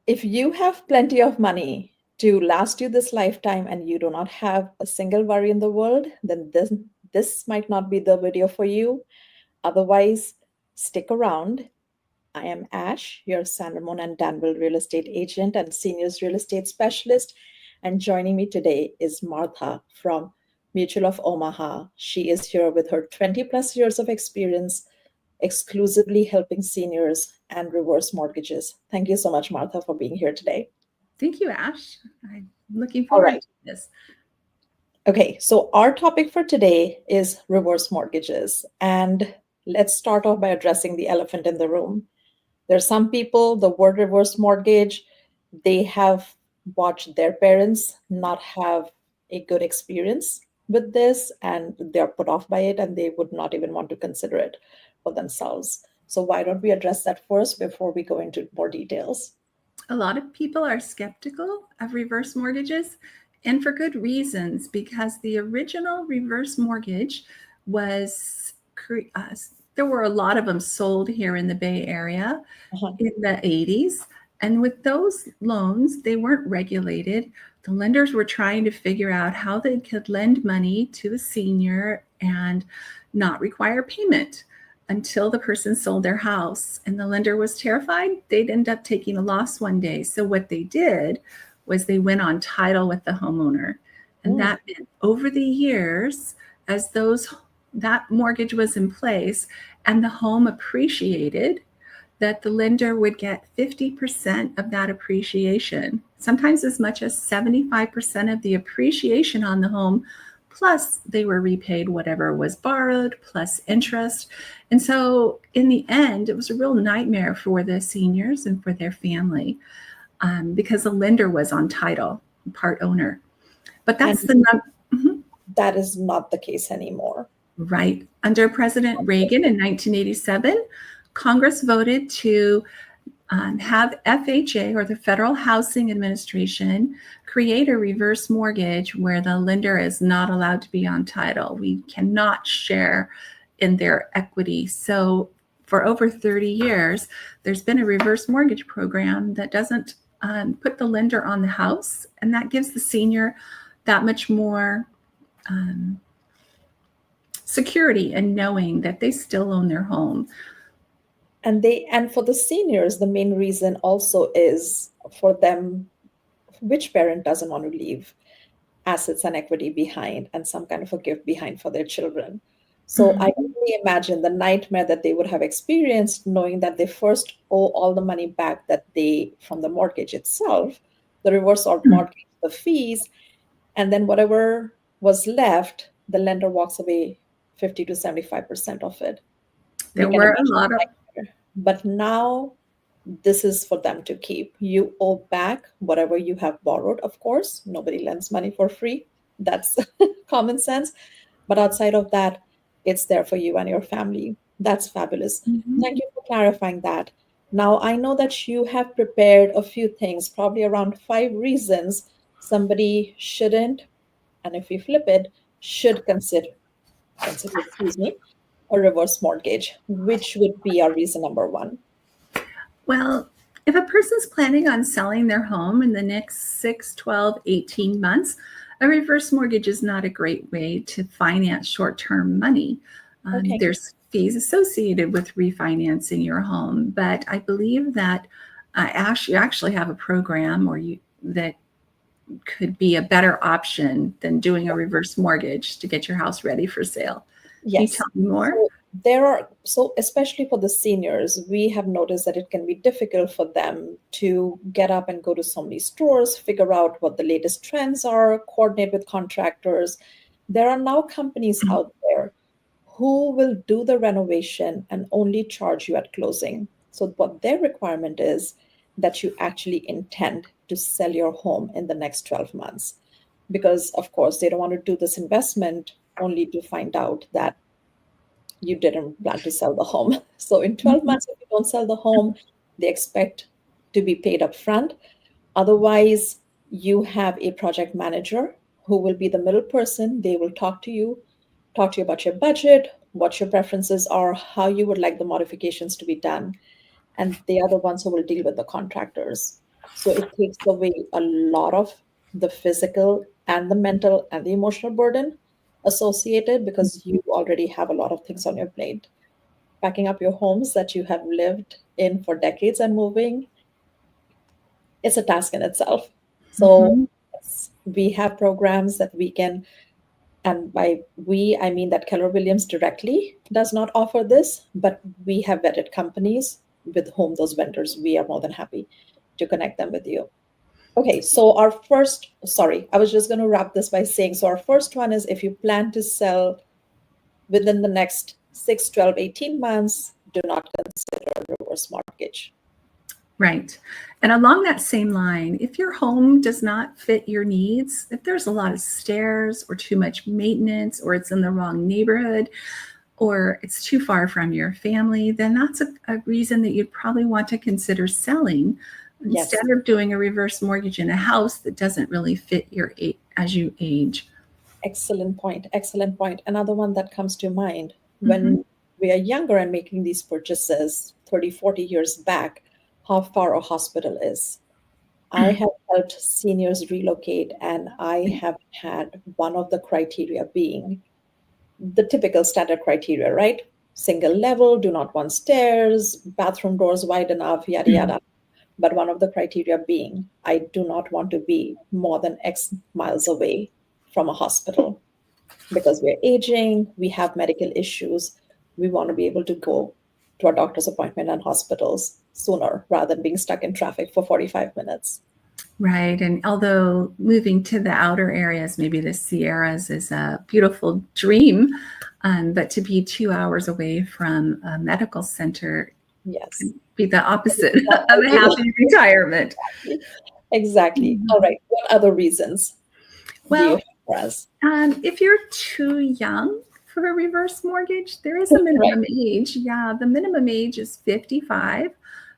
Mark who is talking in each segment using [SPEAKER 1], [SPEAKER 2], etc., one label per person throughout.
[SPEAKER 1] If you have plenty of money to last you this lifetime and you do not have a single worry in the world, then this might not be the video for you. Otherwise, stick around. I am Ash, your San Ramon and Danville real estate agent and seniors real estate specialist. And joining me today is Martha from Mutual of Omaha. She is here with her 20 plus years of experience exclusively helping seniors and reverse mortgages. Thank you so much, Martha, for being here today.
[SPEAKER 2] Thank you, Ash. I'm looking
[SPEAKER 1] All
[SPEAKER 2] forward
[SPEAKER 1] right.
[SPEAKER 2] to this.
[SPEAKER 1] Okay, so our topic for today is reverse mortgages. And let's start off by addressing the elephant in the room. There are some people, the word reverse mortgage, they have watched their parents not have a good experience with this and they're put off by it and they would not even want to consider it for themselves. So why don't we address that first before we go into more details?
[SPEAKER 2] A lot of people are skeptical of reverse mortgages, and for good reasons, because the original reverse mortgage was, there were a lot of them sold here in the Bay Area
[SPEAKER 1] Uh-huh.
[SPEAKER 2] in the 80s. And with those loans, they weren't regulated. The lenders were trying to figure out how they could lend money to a senior and not require payment until the person sold their house. And the lender was terrified they'd end up taking a loss one day. So what they did was they went on title with the homeowner. And that meant over the years, as that mortgage was in place and the home appreciated, that the lender would get 50% of that appreciation, sometimes as much as 75% of the appreciation on the home, plus they were repaid whatever was borrowed, plus interest. And so in the end, it was a real nightmare for the seniors and for their family because the lender was on title, part owner. But that's
[SPEAKER 1] that is not the case anymore.
[SPEAKER 2] Right. Under President Reagan in 1987, Congress voted to have FHA, or the Federal Housing Administration, create a reverse mortgage where the lender is not allowed to be on title. We cannot share in their equity. So for over 30 years, there's been a reverse mortgage program that doesn't put the lender on the house, and that gives the senior that much more security and knowing that they still own their home.
[SPEAKER 1] And for the seniors, the main reason also is for them, which parent doesn't want to leave assets and equity behind and some kind of a gift behind for their children? So I can only imagine the nightmare that they would have experienced knowing that they first owe all the money back that they from the mortgage itself, the reverse mortgage, the fees, and then whatever was left, the lender walks away 50 to 75% of it.
[SPEAKER 2] There were a lot of,
[SPEAKER 1] but now this is for them to keep. You owe back whatever you have borrowed, of course. Nobody lends money for free. That's common sense. But outside of that, it's there for you and your family. That's fabulous. Thank you for clarifying that. Now, I know that you have prepared a few things, probably around 5 reasons somebody shouldn't, and if we flip it, should consider, excuse me, a reverse mortgage. Which would be our reason number 1?
[SPEAKER 2] Well, if a person's planning on selling their home in the next 6, 12, 18 months, a reverse mortgage is not a great way to finance short-term money.
[SPEAKER 1] Okay.
[SPEAKER 2] There's fees associated with refinancing your home, but I believe that Ash, you actually have a program that could be a better option than doing a reverse mortgage to get your house ready for sale.
[SPEAKER 1] Yes.
[SPEAKER 2] Can you tell me more?
[SPEAKER 1] So especially for the seniors, we have noticed that it can be difficult for them to get up and go to so many stores, figure out what the latest trends are, coordinate with contractors. There are now companies out there who will do the renovation and only charge you at closing. So what their requirement is that you actually intend to sell your home in the next 12 months. Because of course, they don't want to do this investment only to find out that you didn't plan to sell the home. So in 12 months, if you don't sell the home, they expect to be paid up front. Otherwise, you have a project manager who will be the middle person. They will talk to you about your budget, what your preferences are, how you would like the modifications to be done. And they are the ones who will deal with the contractors. So it takes away a lot of the physical and the mental and the emotional burden associated because you already have a lot of things on your plate. Packing up your homes that you have lived in for decades and moving, it's a task in itself. So
[SPEAKER 2] Mhm.
[SPEAKER 1] yes, we have programs that we can, and by we, I mean that Keller Williams directly does not offer this, but we have vetted companies with whom those vendors, we are more than happy to connect them with you. Okay, so our first, sorry, I was just going to wrap this by saying, so our first one is if you plan to sell within the next 6, 12, 18 months, do not consider reverse mortgage.
[SPEAKER 2] Right. And along that same line, if your home does not fit your needs, if there's a lot of stairs or too much maintenance, or it's in the wrong neighborhood, or it's too far from your family, then that's a reason that you'd probably want to consider selling
[SPEAKER 1] Yes,
[SPEAKER 2] instead of doing a reverse mortgage in a house that doesn't really fit your as you age.
[SPEAKER 1] excellent point. Excellent point. Another one that comes to mind
[SPEAKER 2] Mhm.
[SPEAKER 1] when we are younger and making these purchases 30, 40 years back, how far a hospital is. I have helped seniors relocate, and I have had one of the criteria being the typical standard criteria, right? Single level, do not want stairs, bathroom doors wide enough, yada, yada. But one of the criteria being, I do not want to be more than X miles away from a hospital because we're aging, we have medical issues. We want to be able to go to our doctor's appointment and hospitals sooner rather than being stuck in traffic for 45 minutes.
[SPEAKER 2] Right. And although moving to the outer areas, maybe the Sierras is a beautiful dream, but to be 2 hours away from a medical center
[SPEAKER 1] Yes.
[SPEAKER 2] could be the opposite
[SPEAKER 1] Not
[SPEAKER 2] of a
[SPEAKER 1] ideal.
[SPEAKER 2] happy retirement.
[SPEAKER 1] Exactly. All
[SPEAKER 2] Mhm.
[SPEAKER 1] right. What other reasons do you
[SPEAKER 2] Well,
[SPEAKER 1] have for us?
[SPEAKER 2] if you're too young for a reverse mortgage, there is a
[SPEAKER 1] Right.
[SPEAKER 2] minimum age. Yeah, the minimum age is 55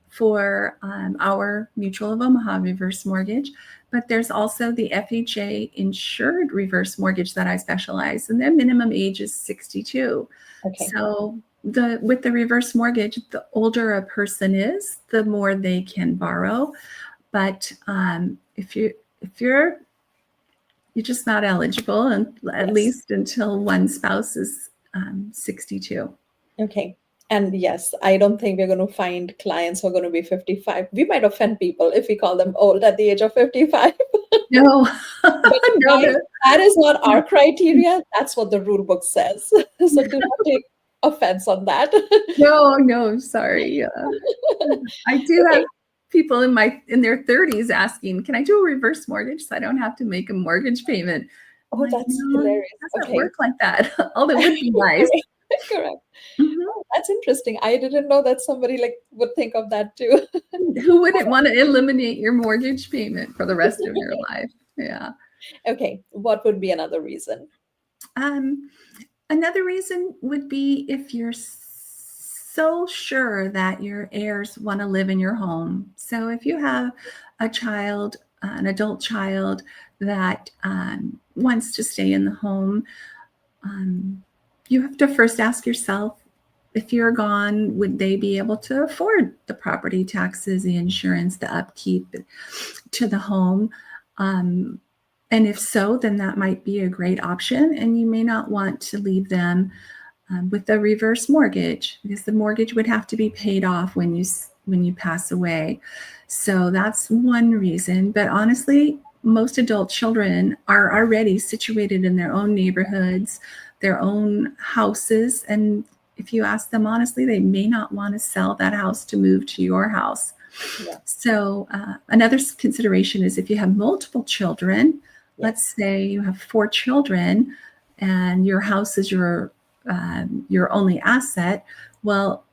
[SPEAKER 2] for our Mutual of Omaha reverse mortgage. But there's also the FHA insured reverse mortgage that I specialize, and their minimum age is 62.
[SPEAKER 1] Okay.
[SPEAKER 2] So with the reverse mortgage, the older a person is, the more they can borrow. But if you're just not eligible, and at
[SPEAKER 1] Yes.
[SPEAKER 2] least until one spouse is 62.
[SPEAKER 1] Okay. And yes, I don't think we're going to find clients who are going to be 55. We might offend people if we call them old at the age of 55.
[SPEAKER 2] No,
[SPEAKER 1] But
[SPEAKER 2] no,
[SPEAKER 1] guys,
[SPEAKER 2] no,
[SPEAKER 1] that is not our criteria. That's what the rule book says. So do not take offense on that.
[SPEAKER 2] no, no. Sorry. I do have
[SPEAKER 1] Okay.
[SPEAKER 2] people in their 30s asking, "Can I do a reverse mortgage so I don't have to make a mortgage payment?" I'm
[SPEAKER 1] Oh,
[SPEAKER 2] like,
[SPEAKER 1] that's
[SPEAKER 2] "No, it
[SPEAKER 1] hilarious.
[SPEAKER 2] doesn't
[SPEAKER 1] Okay.
[SPEAKER 2] work like that." Although it would be nice.
[SPEAKER 1] Correct. Correct.
[SPEAKER 2] Mhm.
[SPEAKER 1] Oh, that's interesting. I didn't know that somebody like would think of that too.
[SPEAKER 2] Who wouldn't want to eliminate your mortgage payment for the rest of your life? Yeah.
[SPEAKER 1] Okay. What would be another reason?
[SPEAKER 2] Um, Another reason would be if you're so sure that your heirs want to live in your home. So if you have a child, an adult child that wants to stay in the home, um, you have to first ask yourself, if you're gone, would they be able to afford the property taxes, the insurance, the upkeep to the home? Um, and if so, then that might be a great option. And you may not want to leave them with a reverse mortgage, because the mortgage would have to be paid off when you pass away. So that's one reason. But honestly, most adult children are already situated in their own neighborhoods, their own houses, and if you ask them honestly, they may not want to sell that house to move to your house.
[SPEAKER 1] Yeah.
[SPEAKER 2] So another consideration is if you have multiple children. Let's
[SPEAKER 1] Yes.
[SPEAKER 2] say you have 4 children, and your house is your only asset. Well,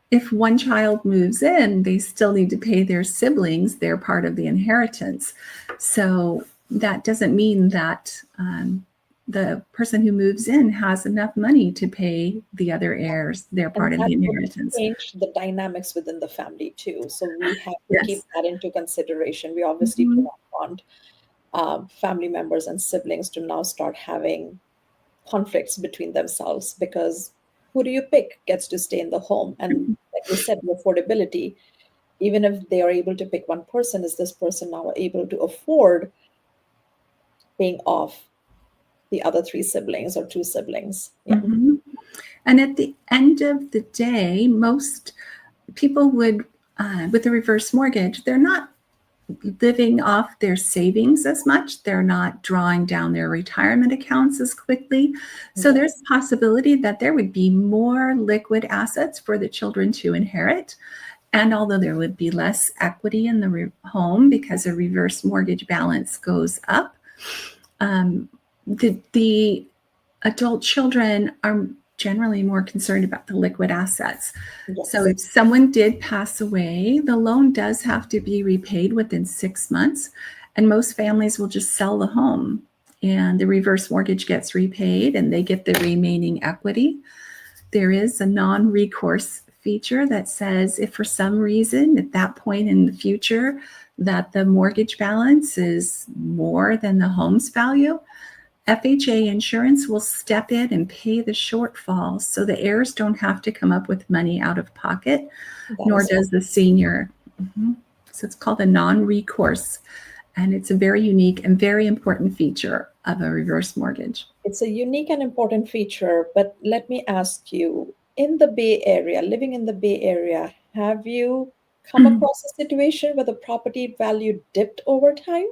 [SPEAKER 2] if one child moves in, they still need to pay their siblings their part of the inheritance. So that doesn't mean that the person who moves in has enough money to pay the other heirs their
[SPEAKER 1] And
[SPEAKER 2] part of
[SPEAKER 1] that
[SPEAKER 2] the
[SPEAKER 1] would
[SPEAKER 2] inheritance.
[SPEAKER 1] change the dynamics within the family too. So we have to keep
[SPEAKER 2] Yes.
[SPEAKER 1] that into consideration. We obviously do
[SPEAKER 2] Mhm.
[SPEAKER 1] not want family members and siblings to now start having conflicts between themselves because who do you pick gets to stay in the home? And like you said, the affordability. even if they are able to pick one person, is this person now able to afford paying off the other three siblings or two siblings? Yeah.
[SPEAKER 2] Mhm. And at the end of the day, most people would, with a reverse mortgage, they're not living off their savings as much. They're not drawing down their retirement accounts as quickly. So
[SPEAKER 1] Yeah.
[SPEAKER 2] there's a possibility that there would be more liquid assets for the children to inherit. And although there would be less equity in the home because a reverse mortgage balance goes up, the adult children are generally more concerned about the liquid assets. So
[SPEAKER 1] Yes.
[SPEAKER 2] if someone did pass away, the loan does have to be repaid within 6 months. And most families will just sell the home and the reverse mortgage gets repaid and they get the remaining equity. There is a non-recourse feature that says if for some reason at that point in the future that the mortgage balance is more than the home's value, FHA insurance will step in and pay the shortfall so the heirs don't have to come up with money out of pocket,
[SPEAKER 1] That
[SPEAKER 2] nor
[SPEAKER 1] is,
[SPEAKER 2] does the senior. So it's called a non-recourse, and it's a very unique and very important feature of a reverse mortgage.
[SPEAKER 1] it's a unique and important feature, but let me ask you, in the Bay Area, living in the Bay Area, have you come across a situation where the property value dipped over time?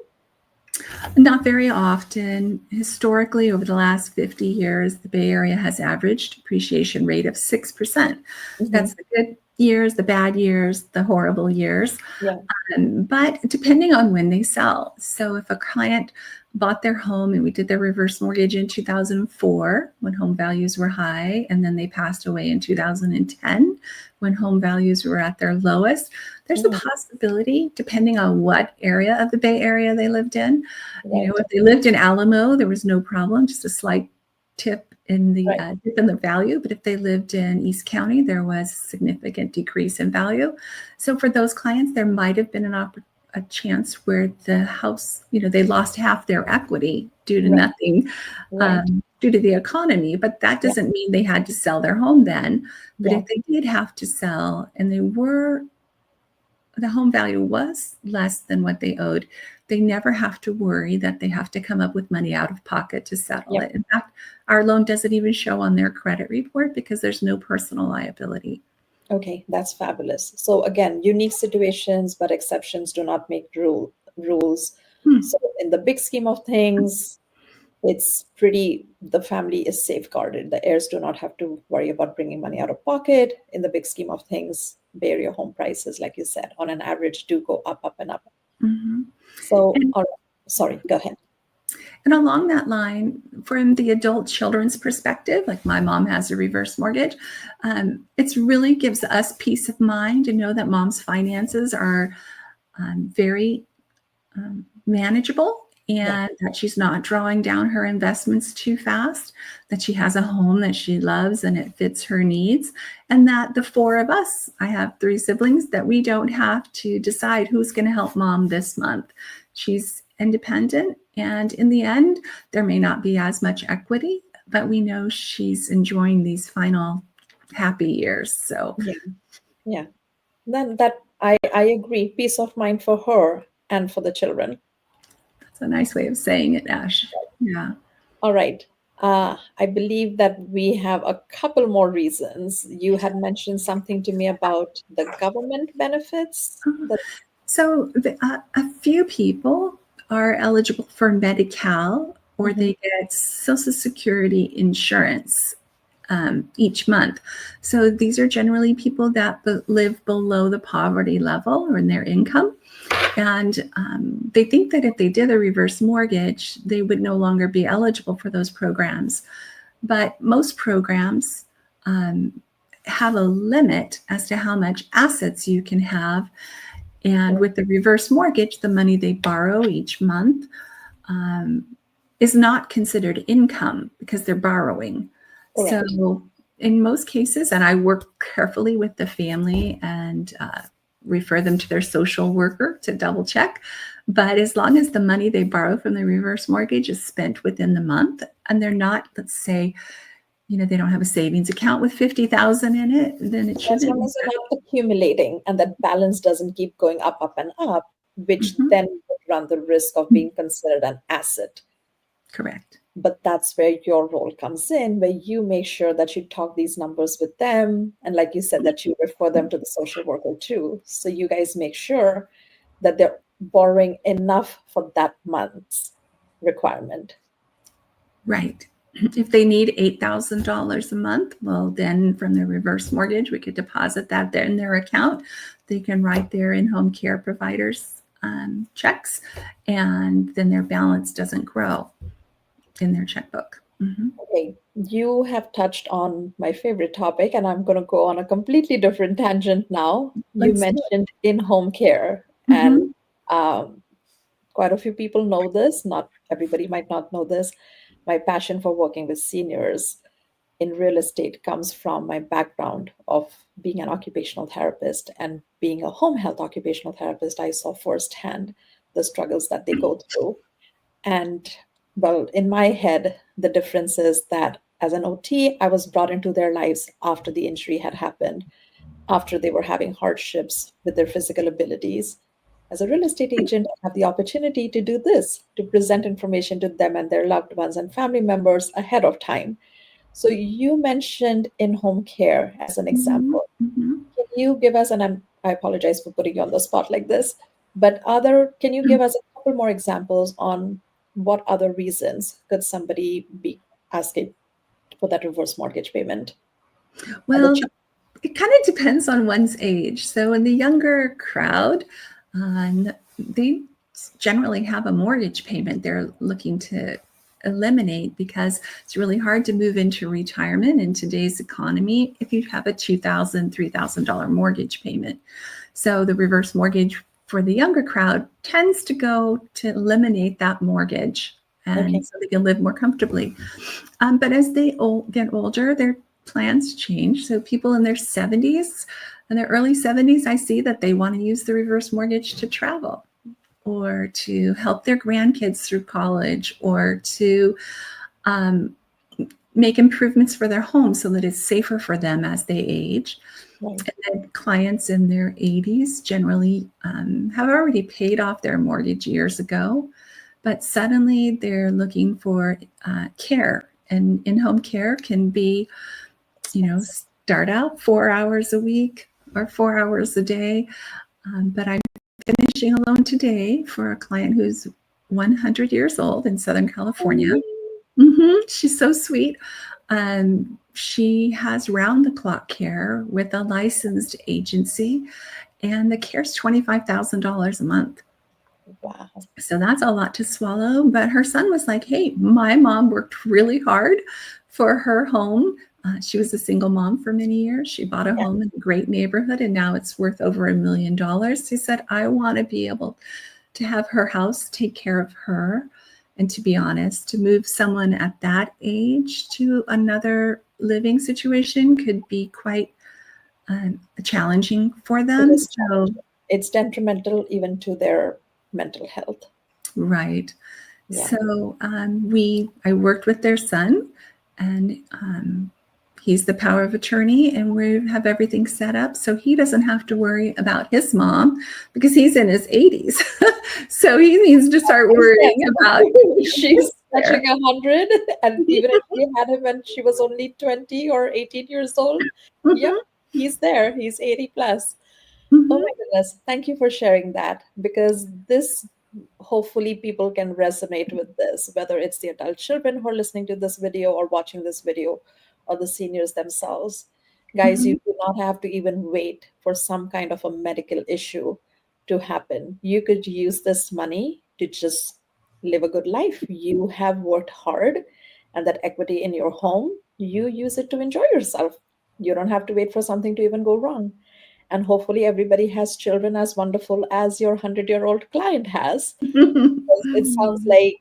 [SPEAKER 2] Not very often. Historically, over the last 50 years, the Bay Area has averaged appreciation rate of 6%. That's the good years, the bad years, the horrible years.
[SPEAKER 1] Yeah.
[SPEAKER 2] But depending on when they sell. So if a client bought their home and we did their reverse mortgage in 2004 when home values were high, and then they passed away in 2010 when home values were at their lowest, there's a possibility, depending on what area of the Bay Area they lived in. You know, if they lived in Alamo, there was no problem, just a slight tip in the dip in the value. But if they lived in East County, there was a significant decrease in value. So for those clients, there might have been a chance where the house, you know, they lost half their equity due to nothing, due to the economy. But that doesn't mean they had to sell their home then. But if they did have to sell and the home value was less than what they owed, they never have to worry that they have to come up with money out of pocket to settle it. In fact, our loan doesn't even show on their credit report because there's no personal liability.
[SPEAKER 1] Okay, that's fabulous. So again, unique situations, but exceptions do not make rules. So in the big scheme of things, it's the family is safeguarded. The heirs do not have to worry about bringing money out of pocket. In the big scheme of things, Bay Area home prices, like you said, on an average do go up, up, and up. So, sorry, go ahead.
[SPEAKER 2] And along that line, from the adult children's perspective, like my mom has a reverse mortgage, it really gives us peace of mind to know that mom's finances are very manageable and that she's not drawing down her investments too fast, that she has a home that she loves and it fits her needs, and that the four of us, I have 3 siblings, that we don't have to decide who's going to help mom this month. She's independent, and in the end, there may not be as much equity, but we know she's enjoying these final happy years. So
[SPEAKER 1] yeah. Then that I agree. Peace of mind for her and for the children.
[SPEAKER 2] that's a nice way of saying it, Ash. Yeah.
[SPEAKER 1] All right. I believe that we have a couple more reasons. You had mentioned something to me about the government benefits.
[SPEAKER 2] So a few people are eligible for Medi-Cal, or they get Social Security insurance each month. So these are generally people that live below the poverty level or in their income. And they think that if they did a reverse mortgage, they would no longer be eligible for those programs. But most programs have a limit as to how much assets you can have. And with the reverse mortgage, the money they borrow each month is not considered income because they're borrowing. Correct. So in most cases, and I work carefully with the family and refer them to their social worker to double check. But as long as the money they borrow from the reverse mortgage is spent within the month and they're not, let's say, they don't have a savings account with 50,000 in it, then it
[SPEAKER 1] As long
[SPEAKER 2] shouldn't.
[SPEAKER 1] as they're not accumulating and that balance doesn't keep going up and up, which
[SPEAKER 2] Mhm.
[SPEAKER 1] then would run the risk of being considered an asset.
[SPEAKER 2] Correct.
[SPEAKER 1] But that's where your role comes in, where you make sure that you talk these numbers with them. And like you said, that you refer them to the social worker too. So you guys make sure that they're borrowing enough for that month's requirement.
[SPEAKER 2] Right. If they need $8,000 a month, well, then from their reverse mortgage, we could deposit that there in their account. They can write their in-home care providers checks, and then their balance doesn't grow in their checkbook. Mm-hmm.
[SPEAKER 1] Okay, you have touched on my favorite topic, and I'm going to go on a completely different tangent now. You
[SPEAKER 2] Let's do
[SPEAKER 1] mentioned in-home care,
[SPEAKER 2] it.
[SPEAKER 1] and
[SPEAKER 2] Mm-hmm.
[SPEAKER 1] quite a few people know this. Not everybody might not know this. My passion for working with seniors in real estate comes from my background of being an occupational therapist and being a home health occupational therapist. I saw firsthand the struggles that they go through. And well, in my head, the difference is that as an OT, I was brought into their lives after the injury had happened, after they were having hardships with their physical abilities. As a real estate agent, I have the opportunity to do this, to present information to them and their loved ones and family members ahead of time. So you mentioned in-home care as an
[SPEAKER 2] Mm-hmm.
[SPEAKER 1] example.
[SPEAKER 2] Mm-hmm.
[SPEAKER 1] Can you give us, and I apologize for putting you on the spot like this, but can you give us a couple more examples on what other reasons could somebody be asking for that reverse mortgage payment? And the
[SPEAKER 2] Well, it kind of depends on one's age. So in the younger crowd, they generally have a mortgage payment they're looking to eliminate because it's really hard to move into retirement in today's economy if you have a $2,000, $3,000 mortgage payment. So the reverse mortgage for the younger crowd tends to go to eliminate that mortgage,
[SPEAKER 1] Okay.
[SPEAKER 2] and so they can live more comfortably. But as they get older, their plans change. So people in their 70s, in their early 70s, I see that they want to use the reverse mortgage to travel or to help their grandkids through college or to um, make improvements for their home so that it's safer for them as they age.
[SPEAKER 1] Right.
[SPEAKER 2] And then clients in their 80s generally have already paid off their mortgage years ago, but suddenly they're looking for care. And in-home care can be, start out 4 hours a week or 4 hours a day. But I'm finishing a loan today for a client who's 100 years old in Southern California. She's so sweet. She has round-the-clock care with a licensed agency, and the care's $25,000 a month.
[SPEAKER 1] Wow.
[SPEAKER 2] So that's a lot to swallow. But her son was like, hey, my mom worked really hard for her home. She was a single mom for many years. She bought a home in a great neighborhood, and now it's worth over $1 million. He said, I want to be able to have her house take care of her. And to be honest, to move someone at that age to another living situation could be quite challenging for them. So
[SPEAKER 1] It's detrimental even to their mental health.
[SPEAKER 2] right.
[SPEAKER 1] Yeah.
[SPEAKER 2] So I worked with their son, and he's the power of attorney, and we have everything set up so he doesn't have to worry about his mom because he's in his 80s. So he needs to start worrying about
[SPEAKER 1] she's touching 100, and even if we had him when she was only 20 or 18 years old, yep, he's there. He's 80 plus. Oh my goodness. Thank you for sharing that, because this, hopefully people can resonate with this, whether it's the adult children who are listening to this video or watching this video, or the seniors themselves. Guys, you do not have to even wait for some kind of a medical issue to happen. You could use this money to just live a good life. You have worked hard, and that equity in your home, you use it to enjoy yourself. You don't have to wait for something to even go wrong. And hopefully everybody has children as wonderful as your 100-year-old client has. It sounds like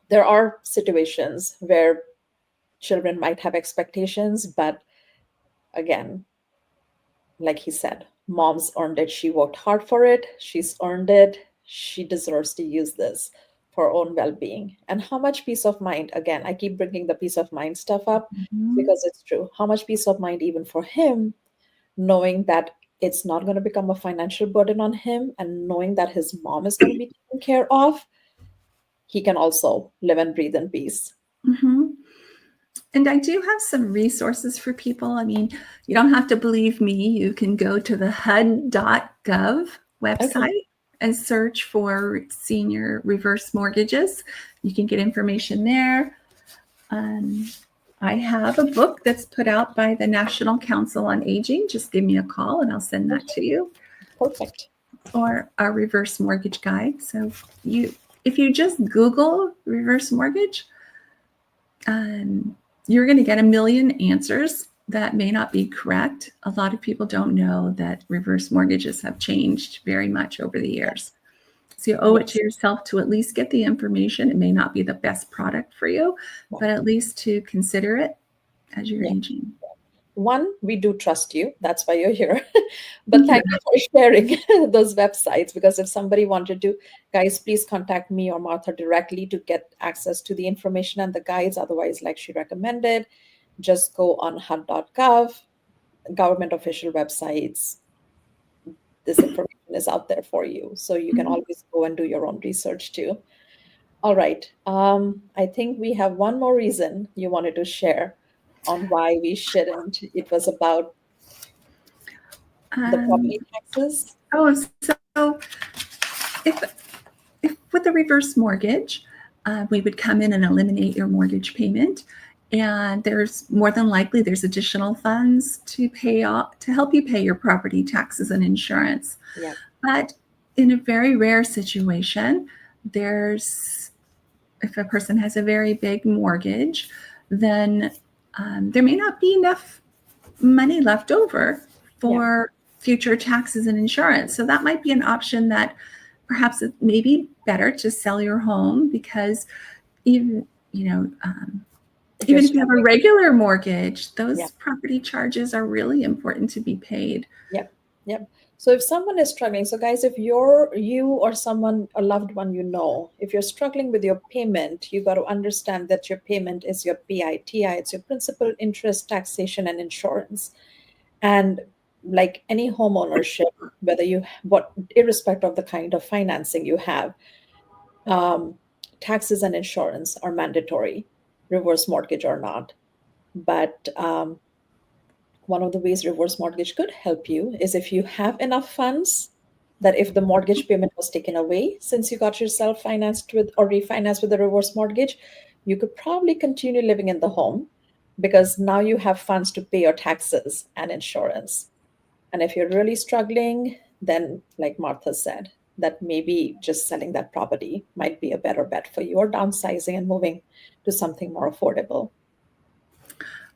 [SPEAKER 1] there are situations where children might have expectations, but again, like he said, mom's earned it. She worked hard for it. She's earned it. She deserves to use this for own well-being. And how much peace of mind, again, I keep bringing the peace of mind stuff up
[SPEAKER 2] Mhm.
[SPEAKER 1] because it's true. How much peace of mind even for him, knowing that it's not going to become a financial burden on him, and knowing that his mom is going to be taken care of, he can also live and breathe in peace.
[SPEAKER 2] Mhm. And I do have some resources for people. I mean, you don't have to believe me. You can go to the HUD.gov
[SPEAKER 1] Okay.
[SPEAKER 2] website and search for senior reverse mortgages. You can get information there. Um, I have a book that's put out by the National Council on Aging. Just give me a call and I'll send that to you.
[SPEAKER 1] Perfect.
[SPEAKER 2] Or our reverse mortgage guide. So if you just Google reverse mortgage, you're going to get a million answers that may not be correct. A lot of people don't know that reverse mortgages have changed very much over the years. So you owe it
[SPEAKER 1] Yes.
[SPEAKER 2] to yourself to at least get the information. It may not be the best product for you, but at least to consider it as you're
[SPEAKER 1] Yeah.
[SPEAKER 2] aging.
[SPEAKER 1] One, we do trust you. That's why you're here. But thank you for sharing those websites, because if somebody wanted to, guys, please contact me or Martha directly to get access to the information and the guides. Otherwise, like she recommended, just go on HUD.gov, government official websites. This information is out there for you. So you can always go and do your own research too. All right. I think we have one more reason you wanted to share on why we shouldn't. It was about the
[SPEAKER 2] Um,
[SPEAKER 1] property taxes.
[SPEAKER 2] oh, so if with a reverse mortgage, we would come in and eliminate your mortgage payment, and there's more than likely there's additional funds to pay off to help you pay your property taxes and insurance.
[SPEAKER 1] Yeah.
[SPEAKER 2] But in a very rare situation, if a person has a very big mortgage, then there may not be enough money left over for future taxes and insurance. So that might be an option that perhaps it may be better to sell your home, because even, even if you have a regular mortgage, those property charges are really important to be paid.
[SPEAKER 1] Yep. Yep. So if someone is struggling, so guys, if you or someone, a loved one, if you're struggling with your payment, you got to understand that your payment is your PITI, it's your principal, interest, taxation, and insurance. And like any home ownership, irrespective of the kind of financing you have, taxes and insurance are mandatory, reverse mortgage or not. But one of the ways reverse mortgage could help you is if you have enough funds that if the mortgage payment was taken away since you got yourself financed with or refinanced with a reverse mortgage, you could probably continue living in the home because now you have funds to pay your taxes and insurance. And if you're really struggling, then like Martha said, that maybe just selling that property might be a better bet for you, or downsizing and moving to something more affordable.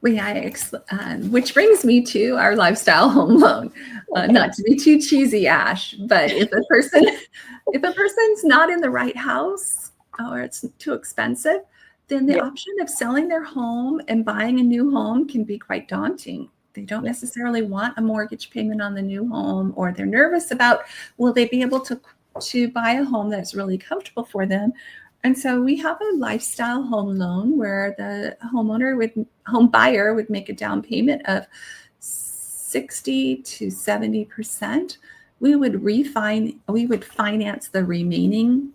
[SPEAKER 2] Which brings me to our lifestyle home loan. Not to be too cheesy, Ash, but if a person's not in the right house or it's too expensive, then the option of selling their home and buying a new home can be quite daunting. They don't necessarily want a mortgage payment on the new home, or they're nervous about, will they be able to buy a home that's really comfortable for them? And so we have a lifestyle home loan where the home buyer would make a down payment of 60 to 70%. We would finance the remaining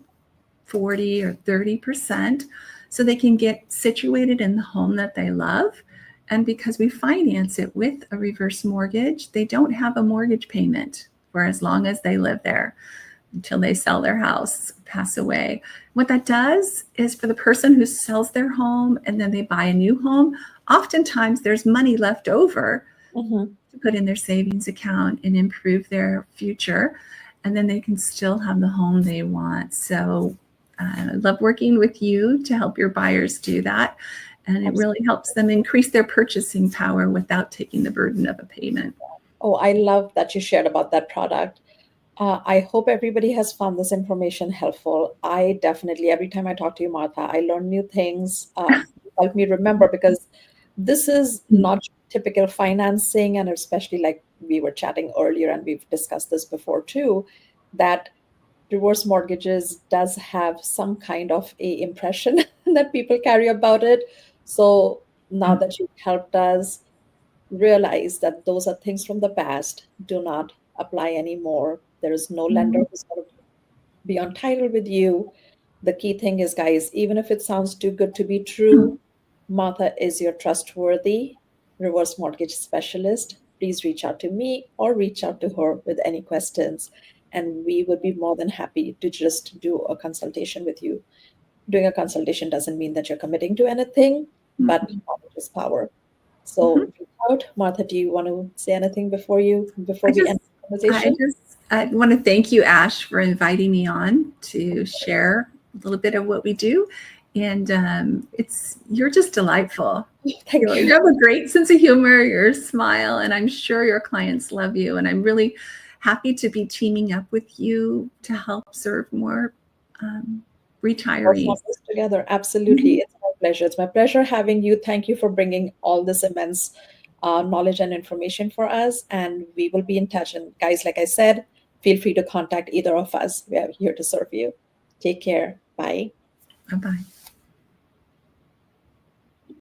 [SPEAKER 2] 40 or 30% so they can get situated in the home that they love. And because we finance it with a reverse mortgage, they don't have a mortgage payment for as long as they live there, until they sell their house, pass away. What that does is, for the person who sells their home and then they buy a new home, oftentimes there's money left over to put in their savings account and improve their future. And then they can still have the home they want. So I love working with you to help your buyers do that. And it really helps them increase their purchasing power without taking the burden of a payment.
[SPEAKER 1] Oh, I love that you shared about that product. I hope everybody has found this information helpful. I definitely, every time I talk to you, Martha, I learn new things. Help me remember, because this is not typical financing, and especially like we were chatting earlier, and we've discussed this before too, that reverse mortgages does have some kind of a impression that people carry about it. So now that you've helped us realize that those are things from the past, do not apply anymore. There is no lender
[SPEAKER 2] Mhm.
[SPEAKER 1] who's going to be on title with you. The key thing is, guys, even if it sounds too good to be true, Martha is your trustworthy reverse mortgage specialist. Please reach out to me or reach out to her with any questions, and we would be more than happy to just do a consultation with you. Doing a consultation doesn't mean that you're committing to anything, but
[SPEAKER 2] Mhm.
[SPEAKER 1] knowledge is power.
[SPEAKER 2] Mhm.
[SPEAKER 1] So reach out. Martha, do you want to say anything before
[SPEAKER 2] I
[SPEAKER 1] we end
[SPEAKER 2] just,
[SPEAKER 1] the conversation?
[SPEAKER 2] I want to thank you, Ash, for inviting me on to share a little bit of what we do. And you're just delightful.
[SPEAKER 1] Thank
[SPEAKER 2] You
[SPEAKER 1] you.
[SPEAKER 2] have a great sense of humor, your smile, and I'm sure your clients love you. And I'm really happy to be teaming up with you to help serve more
[SPEAKER 1] More
[SPEAKER 2] retirees.
[SPEAKER 1] families together. Absolutely.
[SPEAKER 2] Mhm.
[SPEAKER 1] It's my pleasure. It's my pleasure having you. Thank you for bringing all this immense knowledge and information for us. And we will be in touch. And guys, like I said, feel free to contact either of us. We are here to serve you. Take care. Bye.
[SPEAKER 2] Bye-bye.